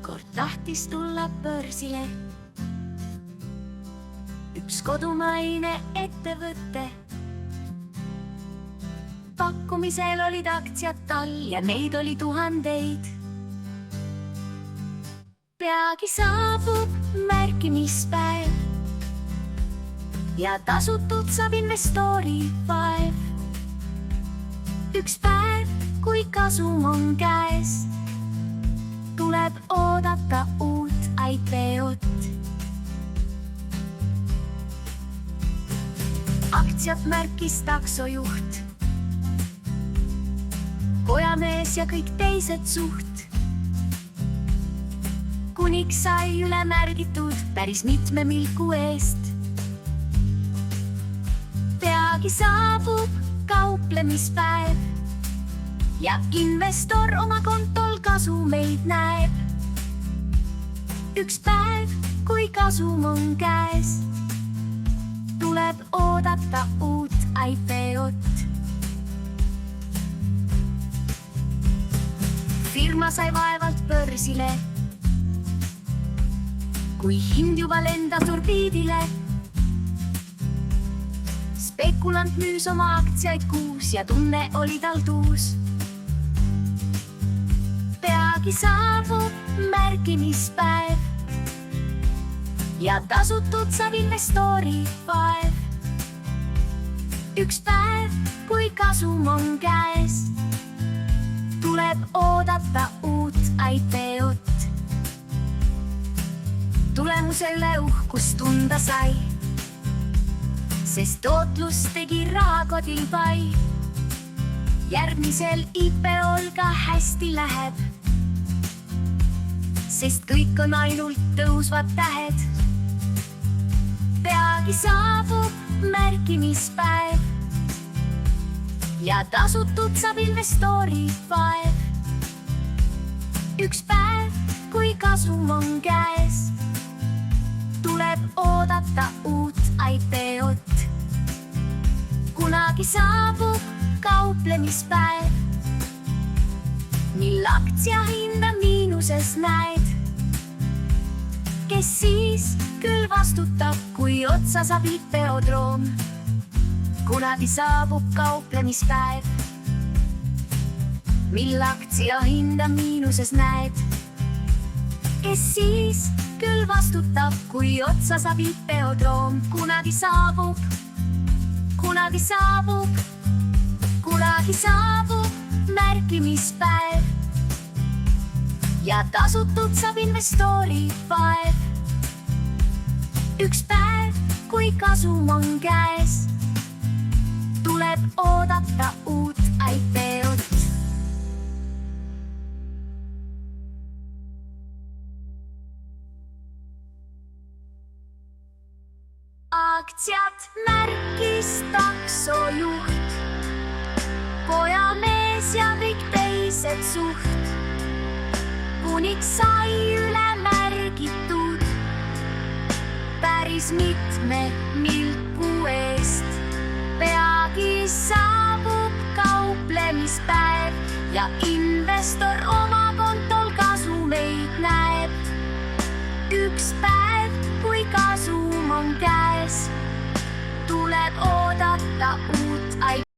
kord tahtis tulla börsile üks kodumaine ettevõte. Pakkumisel olid aktsiad tal ja neid oli tuhandeid. Peagi saabub märkimispäev ja tasutud saab investori vaev. Üks päev, kui kasum on käes, tuleb oodata uut IPO-t. Aktsiat märkis taksojuht, kojamees ja kõik teised suht. Kuniks sai üle märgitud päris mitme milku eest. Peagi saabub kauplemispäev ja investor oma kontol kasumeid näeb. Üks päev, kui kasum on käes, tuleb oodata uut IPO-t. Firma sai vaevalt börsile, kui hind juba lendab turbiidile. Spekulant müüs oma aktsiaid kuus ja tunne oli tal tuus. Peagi saabub märkimispäev ja tasutud saab investori vaev. Üks päev, kui kasum on käes, tuleb oodata uut IPO-t. Tulemuse üle uhkust tunda sai, sest tootlus tegi rahakodil pai. Järgmisel IPO-l ka hästi läheb, sest kõik on ainult tõusvad tähed. Peagi saabub märkimispäev ja tasutud saab investori vaev. Üks päev, kui kasum on käes, tuleb oodata uut IPO-t. Kunagi saabub kauplemispäev, mil aktsia hinda miinuses näed. Kes siis küll vastutab, kui otsa saab IPO-droom? Kunagi saabub kauplemispäev, mil aktsia hinda miinuses näed. Kes siis küll vastutab, kui otsa saab IPO-droom? Kunagi saabub, kunagi saabub, kunagi saabub märkimispäev ja tasutud saab investori vaev. Üks päev, kui kasum on käes, tuleb oodata uut IPO-t. Aktsiat märkis taksojuht, kojamees ja kõik teised suht. Kuniks sai üle märgitud päris mitme milku eest. Peagi saabub kauplemispäev ja investor oma kontol kasumeid näeb. Üks päev, kui kasum on käes, tuleb oodata uut IPO-t.